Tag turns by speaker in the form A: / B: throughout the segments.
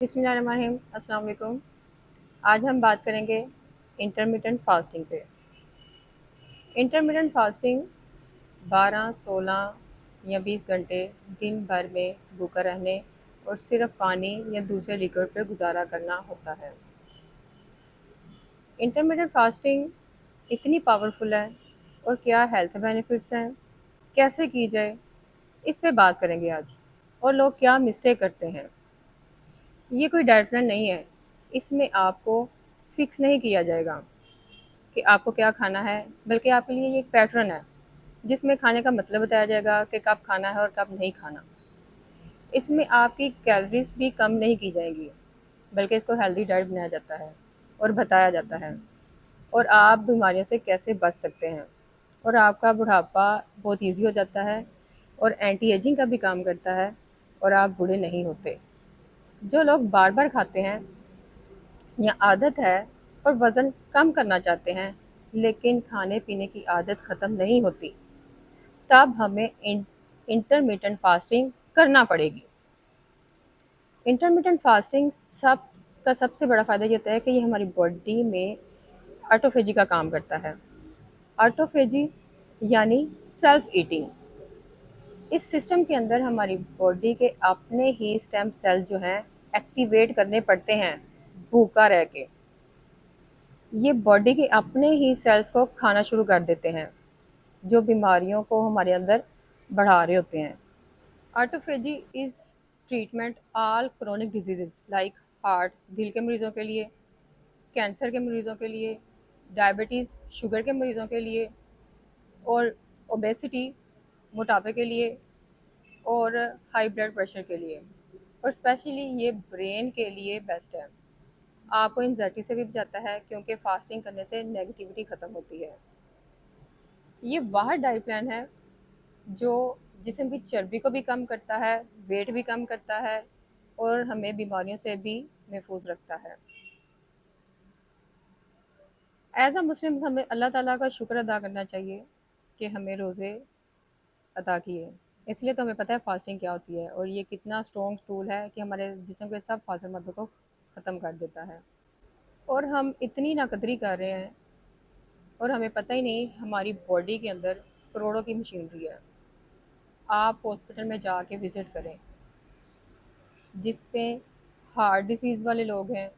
A: बिस्मिल्लाहिर्रहमानिर्रहीम, अस्सलाम वालेकुम। आज हम बात करेंगे इंटरमिटेंट फास्टिंग पे। इंटरमिटेंट फास्टिंग 12, 16 या 20 घंटे दिन भर में भूखा रहने और सिर्फ पानी या दूसरे लिक्विड पर गुजारा करना होता है। इंटरमिटेंट फास्टिंग इतनी पावरफुल है और क्या हेल्थ बेनिफिट्स हैं, कैसे की जाए, इस पे बात करेंगे आज। और लोग क्या मिस्टेक करते हैं। ये कोई डाइट प्लान नहीं है, इसमें आपको फिक्स नहीं किया जाएगा कि आपको क्या खाना है, बल्कि आपके लिए ये एक पैटर्न है जिसमें खाने का मतलब बताया जाएगा कि कब खाना है और कब नहीं खाना। इसमें आपकी कैलोरीज भी कम नहीं की जाएंगी, बल्कि इसको हेल्दी डाइट बनाया जाता है और बताया जाता है और आप बीमारियों से कैसे बच सकते हैं। और आपका बुढ़ापा बहुत ईजी हो जाता है और एंटी एजिंग का भी काम करता है और आप बूढ़े नहीं होते। जो लोग बार बार खाते हैं या आदत है और वज़न कम करना चाहते हैं लेकिन खाने पीने की आदत ख़त्म नहीं होती, तब हमें इंटरमिटेंट फास्टिंग करना पड़ेगी। इंटरमिटेंट फास्टिंग सबसे बड़ा फ़ायदा ये होता है कि ये हमारी बॉडी में ऑटोफेजी का काम करता है। ऑटोफेजी यानी सेल्फ ईटिंग। इस सिस्टम के अंदर हमारी बॉडी के अपने ही स्टेम सेल जो हैं एक्टिवेट करने पड़ते हैं भूखा रह के। ये बॉडी के अपने ही सेल्स को खाना शुरू कर देते हैं जो बीमारियों को हमारे अंदर बढ़ा रहे होते हैं। Autophagy is treatment all chronic disease like heart, दिल के मरीज़ों के लिए, कैंसर के मरीज़ों के लिए, डायबिटीज़, शुगर के मरीज़ों के लिए और ओबेसिटी, मोटापे के लिए और हाई ब्लड प्रेशर के लिए। और स्पेशली ये ब्रेन के लिए बेस्ट है। आपको एंग्जाइटी से भी बचाता है क्योंकि फास्टिंग करने से नेगेटिविटी ख़त्म होती है। ये वह डाइट प्लान है जो जिस्म की चर्बी को भी कम करता है, वेट भी कम करता है और हमें बीमारियों से भी महफूज रखता है। एज अ मुस्लिम हमें अल्लाह ताला का शुक्र अदा करना चाहिए कि हमें रोज़े अदा किए। इसलिए तो हमें पता है फास्टिंग क्या होती है और ये कितना स्ट्रॉन्ग टूल है कि हमारे जिस्म के सब फाजल मदों को ख़त्म कर देता है। और हम इतनी नाकदरी कर रहे हैं और हमें पता ही नहीं हमारी बॉडी के अंदर करोड़ों की मशीनरी है। आप हॉस्पिटल में जाके विज़िट करें जिसपे हार्ट डिसीज़ वाले लोग हैं,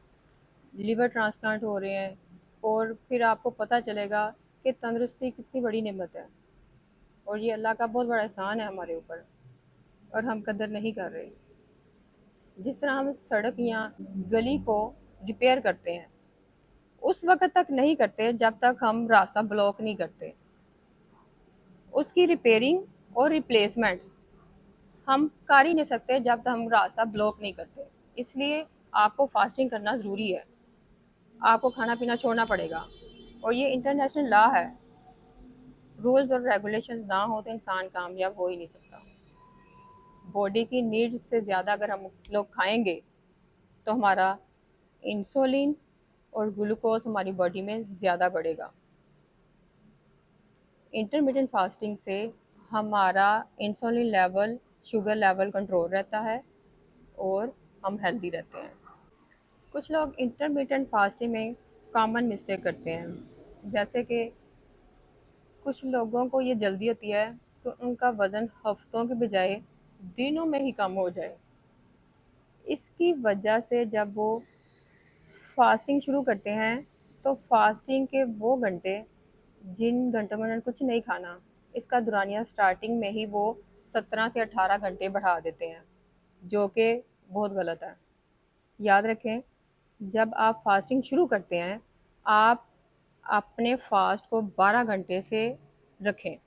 A: लिवर ट्रांसप्लांट हो रहे हैं और फिर आपको पता चलेगा कि तंदुरुस्ती कितनी बड़ी नेमत है और ये अल्लाह का बहुत बड़ा एहसान है हमारे ऊपर और हम कदर नहीं कर रहे। जिस तरह हम सड़क या गली को रिपेयर करते हैं उस वक्त तक नहीं करते जब तक हम रास्ता ब्लॉक नहीं करते। उसकी रिपेयरिंग और रिप्लेसमेंट हम कर ही नहीं सकते जब तक हम रास्ता ब्लॉक नहीं करते। इसलिए आपको फास्टिंग करना ज़रूरी है, आपको खाना पीना छोड़ना पड़ेगा और ये इंटरनेशनल लॉ है। रूल्स और रेगुलेशंस ना हो तो इंसान कामयाब हो ही नहीं सकता। बॉडी की नीड्स से ज़्यादा अगर हम लोग खाएंगे तो हमारा इंसुलिन और ग्लूकोज हमारी बॉडी में ज़्यादा बढ़ेगा। इंटरमिटेंट फास्टिंग से हमारा insulin level, sugar level control रहता है और हम हेल्दी रहते हैं। कुछ लोग इंटरमिटेंट फास्टिंग में कॉमन मिस्टेक करते हैं, जैसे कि कुछ लोगों को ये जल्दी होती है तो उनका वज़न हफ्तों के बजाय दिनों में ही कम हो जाए। इसकी वजह से जब वो फास्टिंग शुरू करते हैं तो फास्टिंग के वो घंटे जिन घंटों में उन्होंने कुछ नहीं खाना, इसका दुरानिया स्टार्टिंग में ही वो 17 से 18 घंटे बढ़ा देते हैं, जो कि बहुत गलत है। याद रखें, जब आप फास्टिंग शुरू करते हैं आप अपने फास्ट को 12 घंटे से रखें।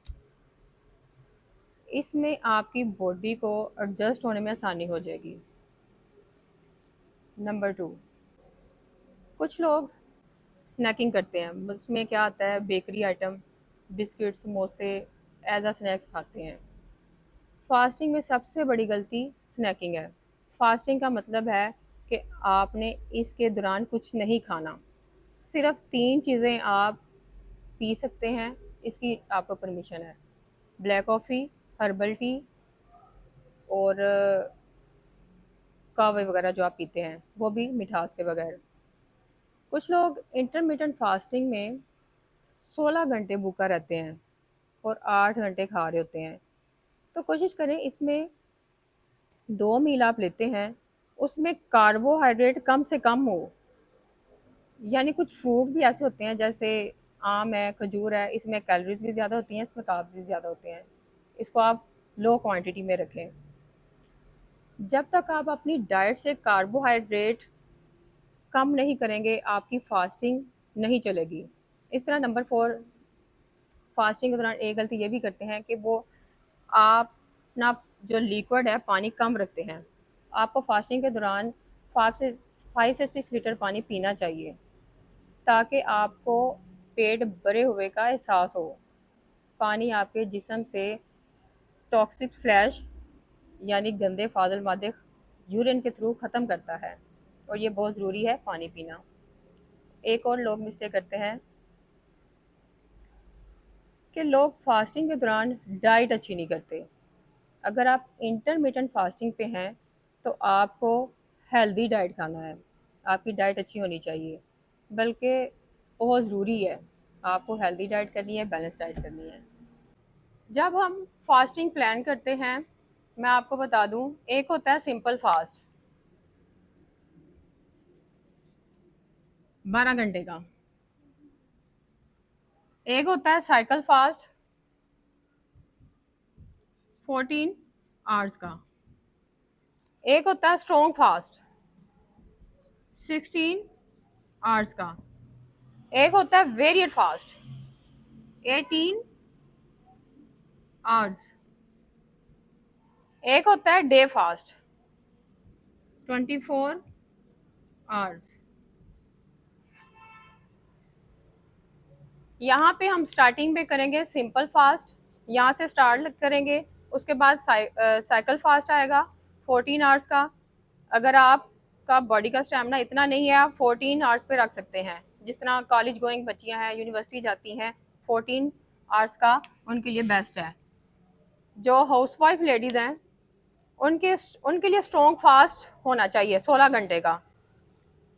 A: इसमें आपकी बॉडी को एडजस्ट होने में आसानी हो जाएगी। नंबर 2, कुछ लोग स्नैकिंग करते हैं। उसमें क्या आता है, बेकरी आइटम, बिस्किट, समोसे एज अ स्नैक्स खाते हैं। फास्टिंग में सबसे बड़ी गलती स्नैकिंग है। फास्टिंग का मतलब है कि आपने इसके दौरान कुछ नहीं खाना। सिर्फ 3 चीज़ें आप पी सकते हैं, इसकी आपको परमिशन है। ब्लैक कॉफ़ी, हर्बल टी और कहवे वगैरह जो आप पीते हैं वो भी मिठास के बगैर। कुछ लोग इंटरमीडियंट फास्टिंग में 16 घंटे भूखा रहते हैं और 8 घंटे खा रहे होते हैं। तो कोशिश करें इसमें 2 मील आप लेते हैं, उसमें कार्बोहाइड्रेट कम से कम हो। यानी कुछ फ्रूट भी ऐसे होते हैं जैसे आम है, खजूर है, इसमें कैलोरीज भी ज़्यादा होती हैं, इसमें कार्ब्स भी ज़्यादा होते हैं। इसको आप लो क्वांटिटी में रखें। जब तक आप अपनी डाइट से कार्बोहाइड्रेट कम नहीं करेंगे, आपकी फास्टिंग नहीं चलेगी। इस तरह नंबर 4, फास्टिंग के दौरान एक गलती ये भी करते हैं कि वो आप अपना जो लिक्विड है पानी कम रखते हैं। आपको फास्टिंग के दौरान 5 से 6 लीटर पानी पीना चाहिए, ताकि आपको पेट भरे हुए का एहसास हो। पानी आपके जिस्म से टॉक्सिक फ्लैश यानी गंदे फाजल मादे यूरिन के थ्रू ख़त्म करता है, और ये बहुत ज़रूरी है पानी पीना। एक और लोग मिस्टेक करते हैं कि लोग फास्टिंग के दौरान डाइट अच्छी नहीं करते। अगर आप इंटरमिटेंट फास्टिंग पे हैं तो आपको हेल्दी डाइट खाना है। आपकी डाइट अच्छी होनी चाहिए, बल्कि बहुत ज़रूरी है। आपको हेल्दी डाइट करनी है, बैलेंस डाइट करनी है। जब हम फास्टिंग प्लान करते हैं, मैं आपको बता दूं, एक होता है सिंपल फास्ट 12 घंटे का, एक होता है साइकिल फास्ट 14 आवर्स का, एक होता है स्ट्रॉन्ग फास्ट 16 आवर्स का, एक होता है वेरिएट फास्ट 18 आवर्स, एक होता है डे फास्ट 24 आवर्स। यहाँ पे हम स्टार्टिंग में करेंगे सिंपल फास्ट, यहाँ से स्टार्ट करेंगे। उसके बाद साइकिल फास्ट आएगा 14 आवर्स का। अगर आपका बॉडी का स्टैमिना इतना नहीं है, आप 14 आवर्स पे रख सकते हैं। जिस तरह कॉलेज गोइंग बच्चियाँ हैं, यूनिवर्सिटी जाती हैं, 14 आवर्स का उनके लिए बेस्ट है। जो हाउसवाइफ लेडीज़ हैं उनके उनके लिए स्ट्रॉन्ग फास्ट होना चाहिए 16 घंटे का।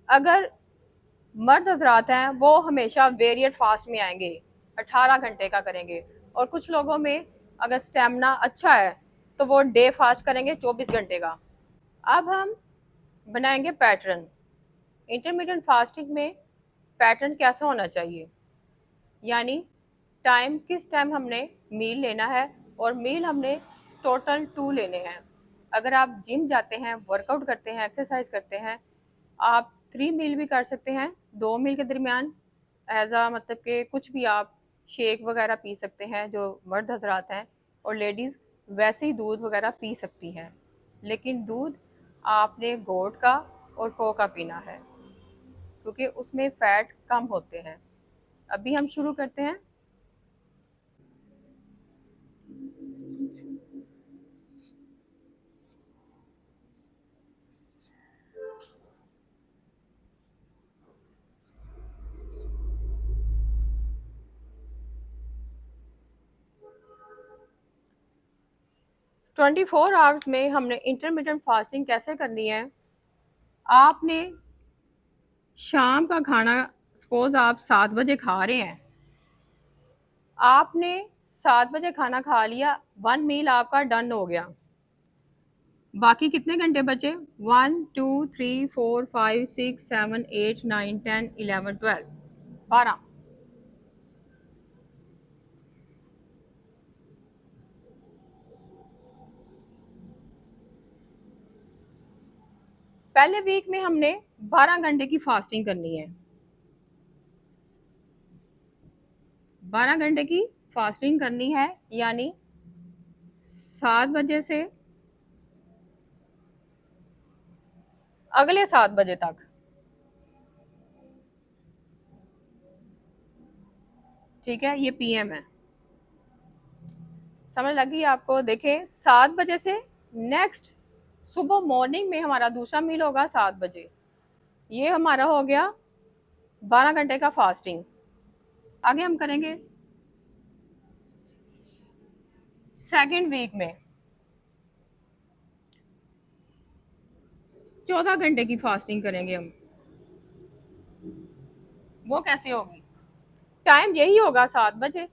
A: अगर मर्द हजरात हैं वो हमेशा वेरिएट फास्ट में आएंगे, 18 घंटे का करेंगे। और कुछ लोगों में अगर स्टेमिना अच्छा है तो वो डे फास्ट करेंगे 24 घंटे का। अब हम बनाएंगे पैटर्न। इंटरमीडिएट फास्टिंग में पैटर्न कैसा होना चाहिए, यानी टाइम, किस टाइम हमने मील लेना है, और मील हमने टोटल 2 लेने हैं। अगर आप जिम जाते हैं, वर्कआउट करते हैं, एक्सरसाइज करते हैं, आप 3 मील भी कर सकते हैं। 2 मील के दरमियान एज आ मतलब कि कुछ भी आप शेक वगैरह पी सकते हैं जो मर्द हजरात हैं, और लेडीज़ वैसे ही दूध वगैरह पी सकती हैं। लेकिन दूध आपने गोट का और को का पीना है, क्योंकि उसमें फ़ैट कम होते हैं। अभी हम शुरू करते हैं। 24 आवर्स में हमने इंटरमीडिएट फास्टिंग कैसे करनी है। आपने शाम का खाना, सपोज आप 7 बजे खा रहे हैं, आपने 7 बजे खाना खा लिया, 1 मील आपका डन हो गया। बाकी कितने घंटे बचे? 1 2 3 4 5 6 7 8 9 10 11 12 12। पहले वीक में हमने 12 घंटे की फास्टिंग करनी है। 12 घंटे की फास्टिंग करनी है, यानी 7 बजे से अगले 7 बजे तक। ठीक है, ये पीएम है। समझ लगी आपको? देखें, 7 बजे से नेक्स्ट सुबह मॉर्निंग में हमारा दूसरा मील होगा 7 बजे। ये हमारा हो गया 12 घंटे का फास्टिंग। आगे हम करेंगे सेकेंड वीक में। 14 घंटे की फास्टिंग करेंगे हम, वो कैसे होगी? टाइम यही होगा 7 बजे।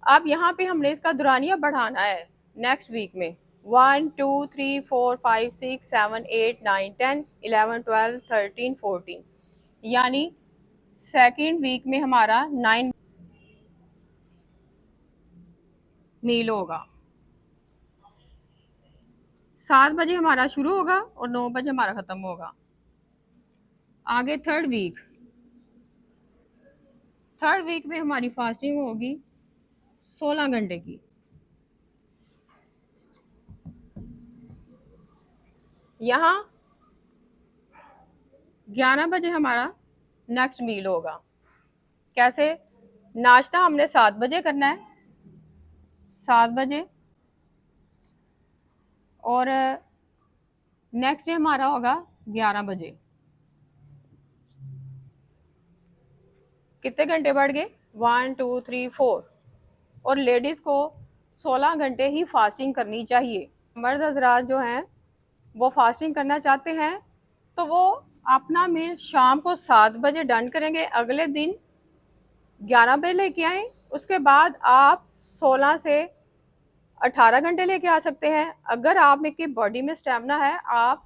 A: अब यहाँ पे हमने इसका दुरानिया बढ़ाना है नेक्स्ट वीक में। 1 2 3 4 5 6 7 8 9 10 11 12 13 14, यानी सेकेंड वीक में हमारा 9 मील होगा। 7 बजे हमारा शुरू होगा और 9 बजे हमारा खत्म होगा। आगे थर्ड वीक में हमारी फास्टिंग होगी 16 घंटे की। यहाँ 11 बजे हमारा नेक्स्ट मील होगा। कैसे? नाश्ता हमने 7 बजे करना है, 7 बजे, और नेक्स्ट डे हमारा होगा 11 बजे। कितने घंटे बढ़ गए? 1 2 3 4। और लेडीज़ को 16 घंटे ही फास्टिंग करनी चाहिए। मर्द हजरात जो हैं वो फास्टिंग करना चाहते हैं तो वो अपना मील शाम को 7 बजे डन करेंगे, अगले दिन 11 बजे लेके आए। उसके बाद आप 16 से 18 घंटे लेके आ सकते हैं। अगर आप में की बॉडी में स्टेमिना है, आप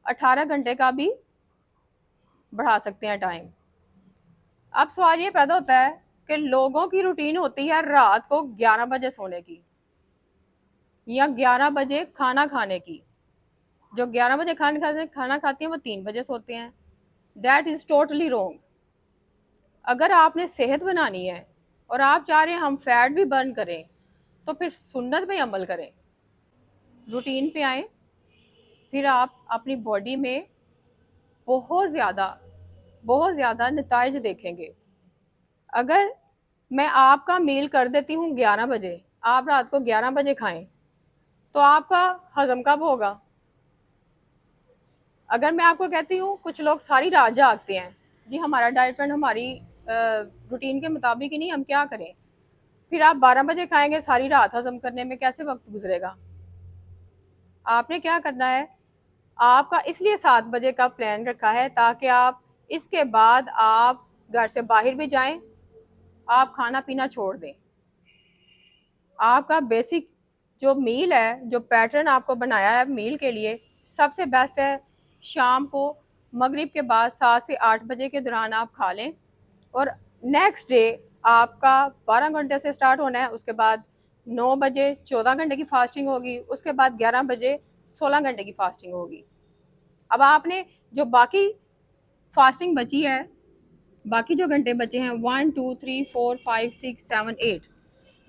A: 18 घंटे का भी बढ़ा सकते हैं टाइम। अब सवाल ये पैदा होता है कि लोगों की रूटीन होती है रात को 11 बजे सोने की या 11 बजे खाना खाने की। जो 11 बजे खाना खाते हैं वो 3 बजे सोते हैं। That is totally wrong. अगर आपने सेहत बनानी है और आप चाह रहे हैं हम फैट भी बर्न करें, तो फिर सुन्नत पे अमल करें, रूटीन पे आएँ, फिर आप अपनी बॉडी में बहुत ज़्यादा नताइज देखेंगे। अगर मैं आपका मील कर देती हूँ 11 बजे, आप रात को 11 बजे खाएं, तो आपका हजम कब होगा? अगर मैं आपको कहती हूँ कुछ लोग सारी रात जागते हैं, जी हमारा डाइट प्लान हमारी रूटीन के मुताबिक ही नहीं, हम क्या करें? फिर आप 12 बजे खाएंगे, सारी रात हजम करने में कैसे वक्त गुजरेगा? आपने क्या करना है, आपका इसलिए 7 बजे का प्लान रखा है ताकि आप इसके बाद आप घर से बाहर भी जाएं, आप खाना पीना छोड़ दें। आपका बेसिक जो मील है, जो पैटर्न आपको बनाया है मील के लिए, सबसे बेस्ट है शाम को मगरिब के बाद 7 से 8 बजे के दौरान आप खा लें। और नेक्स्ट डे आपका 12 घंटे से स्टार्ट होना है, उसके बाद 9 बजे 14 घंटे की फास्टिंग होगी, उसके बाद 11 बजे 16 घंटे की फास्टिंग होगी। अब आपने जो बाकी फास्टिंग बची है, बाकी जो घंटे बचे हैं 1 2 3 4 5 6 7 8,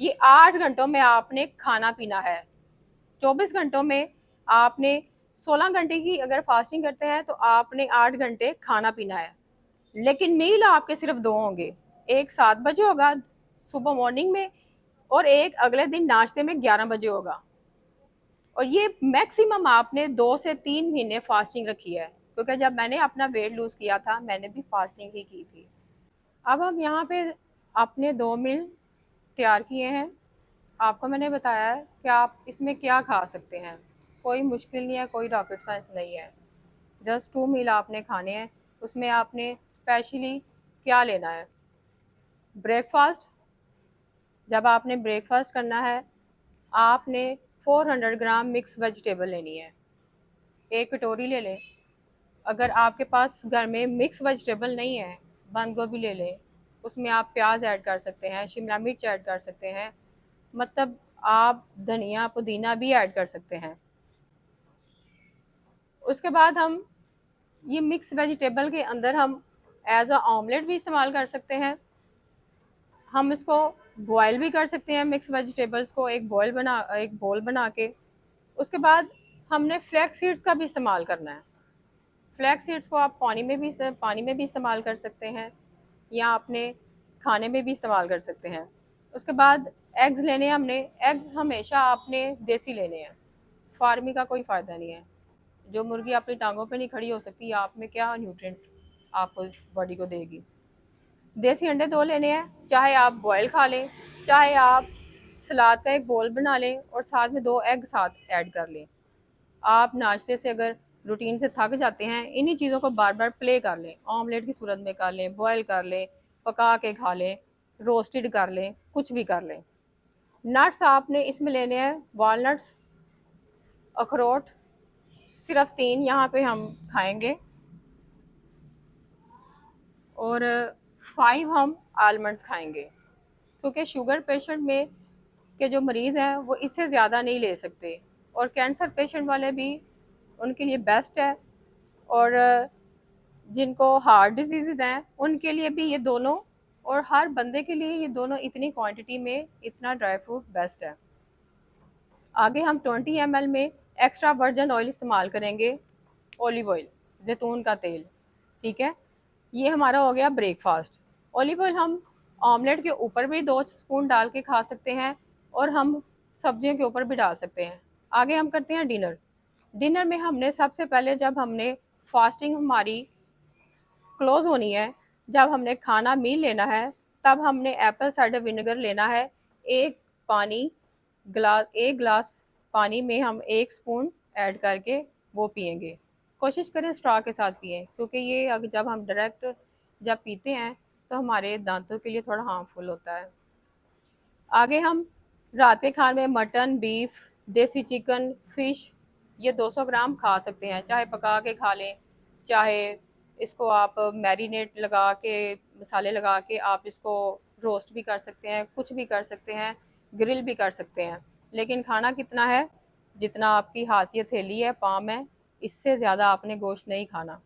A: ये 8 घंटों में आपने खाना पीना है। 24 घंटों में आपने 16 घंटे की अगर फास्टिंग करते हैं तो आपने 8 घंटे खाना पीना है। लेकिन मील आपके सिर्फ 2 होंगे, एक 7 बजे होगा सुबह मॉर्निंग में, और एक अगले दिन नाश्ते में 11 बजे होगा। और ये मैक्सिमम आपने 2 से 3 महीने फास्टिंग रखी है, क्योंकि जब मैंने अपना वेट लूज किया था मैंने भी फास्टिंग ही की थी। अब हम यहाँ पे अपने 2 मील तैयार किए हैं। आपको मैंने बताया है कि आप इसमें क्या खा सकते हैं, कोई मुश्किल नहीं है, कोई रॉकेट साइंस नहीं है। जस्ट 2 मील आपने खाने हैं। उसमें आपने स्पेशली क्या लेना है? ब्रेकफास्ट। जब आपने ब्रेकफास्ट करना है, आपने 400 ग्राम मिक्स वेजिटेबल लेनी है, एक कटोरी ले लें। अगर आपके पास घर में मिक्स वेजिटेबल नहीं है, बंद गोभी ले लें, उसमें आप प्याज ऐड कर सकते हैं, शिमला मिर्च ऐड कर सकते हैं, मतलब आप धनिया पुदीना भी ऐड कर सकते हैं। उसके बाद हम ये मिक्स वेजिटेबल के अंदर हम एज अ ऑमलेट भी इस्तेमाल कर सकते हैं। हम इसको बॉयल भी कर सकते हैं, मिक्स वेजिटेबल्स को एक बोल बना के। उसके बाद हमने फ्लैक्स सीड्स का भी इस्तेमाल करना है। फ्लैक्स सीड्स को आप पानी में भी इस्तेमाल कर सकते हैं या अपने खाने में भी इस्तेमाल कर सकते हैं। उसके बाद एग्स लेने हैं हमने। एग्स हमेशा आपने देसी लेने हैं, फार्मी का कोई फ़ायदा नहीं है। जो मुर्गी अपनी टांगों पे नहीं खड़ी हो सकती, आप में क्या न्यूट्रिएंट आपको बॉडी को देगी। देसी अंडे 2 लेने हैं, चाहे आप बॉयल खा लें, चाहे आप सलाद का एक बोल बना लें और साथ में 2 एग साथ ऐड कर लें। आप नाश्ते से अगर रूटीन से थक जाते हैं, इन्हीं चीज़ों को बार बार प्ले कर लें, ऑमलेट की सूरत में कर लें, बॉयल कर लें, पका के खा लें, रोस्टेड कर लें, कुछ भी कर लें। नट्स आपने इसमें लेने हैं वॉलनट्स, अखरोट, सिर्फ 3 यहाँ पे हम खाएंगे, और 5 हम आलमंड्स खाएंगे, क्योंकि शुगर पेशेंट में के जो मरीज़ हैं वो इससे ज़्यादा नहीं ले सकते, और कैंसर पेशेंट वाले भी उनके लिए बेस्ट है, और जिनको हार्ट डिजीज़ हैं उनके लिए भी ये दोनों, और हर बंदे के लिए ये दोनों इतनी क्वांटिटी में इतना ड्राई फ्रूट बेस्ट है। आगे हम 20 ml में एक्स्ट्रा वर्जिन ऑयल इस्तेमाल करेंगे, ऑलिव ऑयल, जैतून का तेल, ठीक है। ये हमारा हो गया ब्रेकफास्ट। ऑलिव ऑयल हम ऑमलेट के ऊपर भी 2 स्पून डाल के खा सकते हैं, और हम सब्जियों के ऊपर भी डाल सकते हैं। आगे हम करते हैं डिनर। डिनर में हमने सबसे पहले, जब हमने फास्टिंग हमारी क्लोज होनी है, जब हमने खाना मील लेना है, तब हमने एप्पल साइडर विनेगर लेना है। एक पानी एक गिलास पानी में हम 1 स्पून ऐड करके वो पियेंगे। कोशिश करें स्ट्रॉ के साथ पिएं, क्योंकि ये अगर जब हम डायरेक्ट जब पीते हैं तो हमारे दांतों के लिए थोड़ा हार्मफुल होता है। आगे हम रात के खाने में मटन, बीफ, देसी चिकन, फिश, ये 200 ग्राम खा सकते हैं। चाहे पका के खा लें, चाहे इसको आप मैरिनेट लगा के, मसाले लगा के आप इसको रोस्ट भी कर सकते हैं, कुछ भी कर सकते हैं, ग्रिल भी कर सकते हैं। लेकिन खाना कितना है? जितना आपकी हाथ की हथेली है, पाम है, इससे ज़्यादा आपने गोश्त नहीं खाना।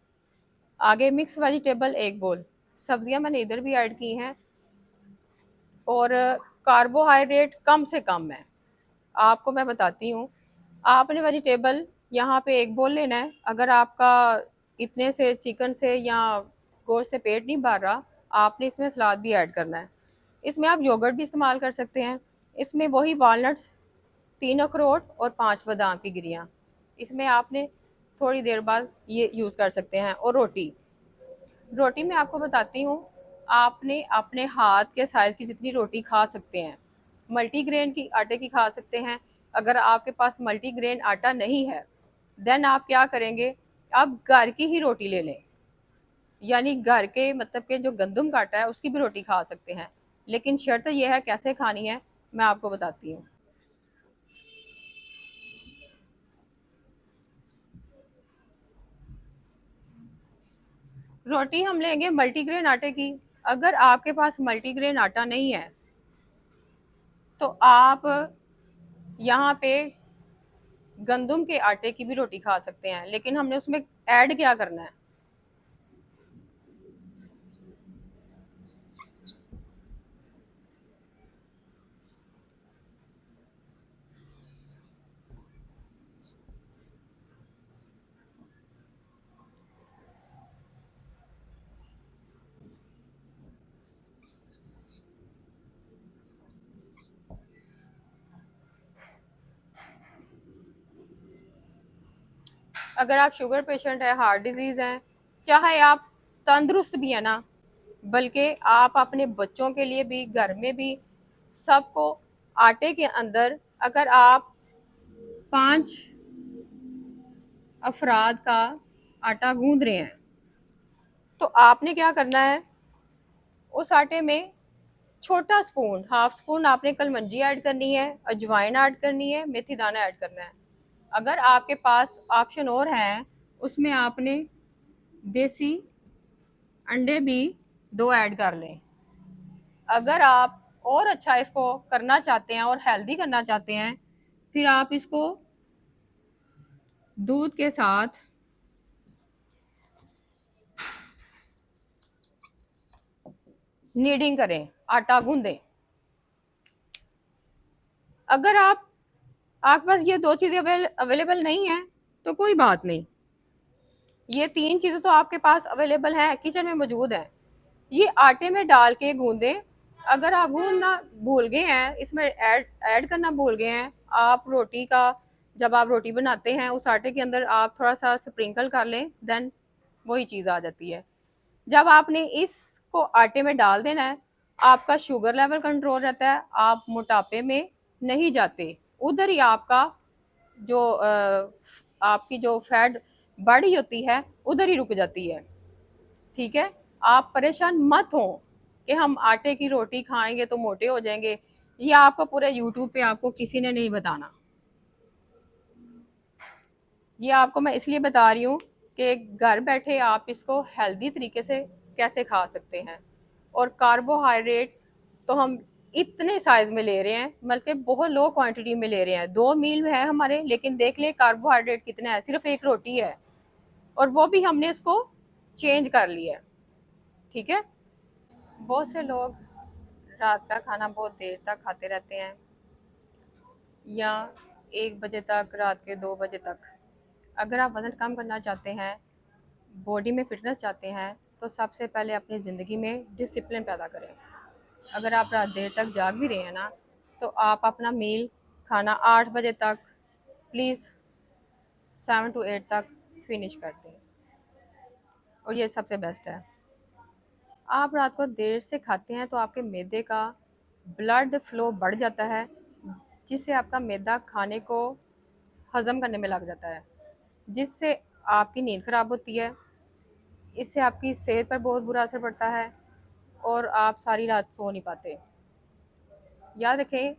A: आगे मिक्स वेजिटेबल 1 बोल, सब्जियां मैंने इधर भी ऐड की हैं, और कार्बोहाइड्रेट कम से कम है। आपको मैं बताती हूँ, आपने वेजिटेबल यहाँ पे 1 बोल लेना है। अगर आपका इतने से चिकन से या गोश्त से पेट नहीं भर रहा, आपने इसमें सलाद भी ऐड करना है। इसमें आप योगर्ट भी इस्तेमाल कर सकते हैं। इसमें वही वॉलनट्स, 3 अखरोट और 5 बादाम की गिरियाँ, इसमें आपने थोड़ी देर बाद ये यूज़ कर सकते हैं। और रोटी, रोटी मैं आपको बताती हूँ, आपने अपने हाथ के साइज़ की जितनी रोटी खा सकते हैं। मल्टीग्रेन की आटे की खा सकते हैं। अगर आपके पास मल्टीग्रेन आटा नहीं है, देन आप क्या करेंगे, आप घर की ही रोटी ले लें, यानी घर के मतलब के जो गंदम का आटा है उसकी भी रोटी खा सकते हैं। लेकिन शर्त यह है कैसे खानी है, मैं आपको बताती हूँ। रोटी हम लेंगे मल्टीग्रेन आटे की। अगर आपके पास मल्टीग्रेन आटा नहीं है तो आप यहाँ पे गंदम के आटे की भी रोटी खा सकते हैं, लेकिन हमने उसमें ऐड क्या करना है? अगर आप शुगर पेशेंट है, हार्ट डिजीज़ है, चाहे आप तंदुरुस्त भी है ना, बल्कि आप अपने बच्चों के लिए भी, घर में भी सबको आटे के अंदर, अगर आप 5 अफराद का आटा गूंद रहे हैं, तो आपने क्या करना है, उस आटे में छोटा स्पून, हाफ स्पून आपने कलमंजी ऐड करनी है, अजवाइन ऐड करनी है, मेथी दाना ऐड करना है। अगर आपके पास ऑप्शन और हैं, उसमें आपने देसी अंडे भी 2 ऐड कर लें। अगर आप और अच्छा इसको करना चाहते हैं और हेल्दी करना चाहते हैं, फिर आप इसको दूध के साथ नीडिंग करें, आटा गूंदें। अगर आपके पास ये 2 चीज़ें अवेलेबल नहीं है तो कोई बात नहीं, ये 3 चीज़ें तो आपके पास अवेलेबल हैं, किचन में मौजूद है। ये आटे में डाल के गूंदें। अगर आप गूंदना भूल गए हैं, इसमें ऐड करना भूल गए हैं, आप रोटी का, जब आप रोटी बनाते हैं उस आटे के अंदर आप थोड़ा सा स्प्रिंकल कर लें, देन वही चीज़ आ जाती है। जब आपने इसको आटे में डाल देना है, आपका शुगर लेवल कंट्रोल रहता है, आप मोटापे में नहीं जाते। उधर ही आपका जो आपकी जो फैट बड़ी होती है उधर ही रुक जाती है। ठीक है, आप परेशान मत हो कि हम आटे की रोटी खाएंगे तो मोटे हो जाएंगे। ये आपको पूरे यूट्यूब पे आपको किसी ने नहीं बताना। ये आपको मैं इसलिए बता रही हूँ कि घर बैठे आप इसको हेल्दी तरीके से कैसे खा सकते हैं। और कार्बोहाइड्रेट तो हम इतने साइज में ले रहे हैं, बल्कि बहुत लो क्वांटिटी में ले रहे हैं। 2 मील में है हमारे, लेकिन देख ले कार्बोहाइड्रेट कितना है, सिर्फ एक रोटी है। और वो भी हमने इसको चेंज कर लिया है। ठीक है, बहुत से लोग रात का खाना बहुत देर तक खाते रहते हैं, या 1 बजे तक, रात के 2 बजे तक। अगर आप वज़न कम करना चाहते हैं, बॉडी में फिटनेस चाहते हैं, तो सबसे पहले अपनी ज़िंदगी में डिसिप्लिन पैदा करें। अगर आप रात देर तक जाग भी रहे हैं ना, तो आप अपना मील खाना 8 बजे तक प्लीज़ 7 to 8 तक फिनिश कर दें। और ये सबसे बेस्ट है। आप रात को देर से खाते हैं तो आपके मैदे का ब्लड फ्लो बढ़ जाता है, जिससे आपका मैदा खाने को हज़म करने में लग जाता है, जिससे आपकी नींद ख़राब होती है। इससे आपकी सेहत पर बहुत बुरा असर पड़ता है और आप सारी रात सो नहीं पाते। याद रखें,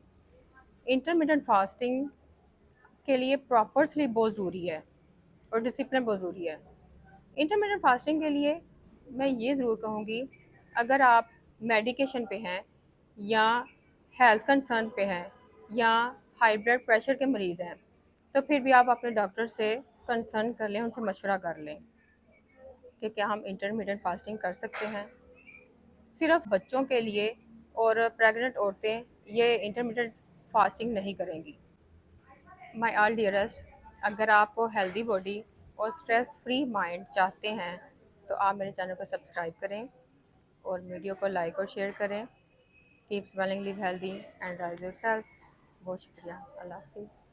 A: इंटरमिटेंट फास्टिंग के लिए प्रॉपर स्लीप बहुत ज़रूरी है और डिसिप्लिन बहुत ज़रूरी है। इंटरमिटेंट फास्टिंग के लिए मैं ये ज़रूर कहूँगी, अगर आप मेडिकेशन पे हैं, या हेल्थ कंसर्न पे हैं, या हाई ब्लड प्रेशर के मरीज़ हैं, तो फिर भी आप अपने डॉक्टर से कंसर्न कर लें, उनसे मशवरा कर लें कि क्या हम इंटरमिटेंट फास्टिंग कर सकते हैं। सिर्फ बच्चों के लिए और प्रेग्नेंट औरतें ये इंटरमिटेंट फास्टिंग नहीं करेंगी। माय ऑल डियरेस्ट, अगर आप हेल्दी बॉडी और स्ट्रेस फ्री माइंड चाहते हैं, तो आप मेरे चैनल को सब्सक्राइब करें और वीडियो को लाइक और शेयर करें। Keep smelling, live healthy and rise yourself. बहुत शुक्रिया। अल्लाह हाफिज़।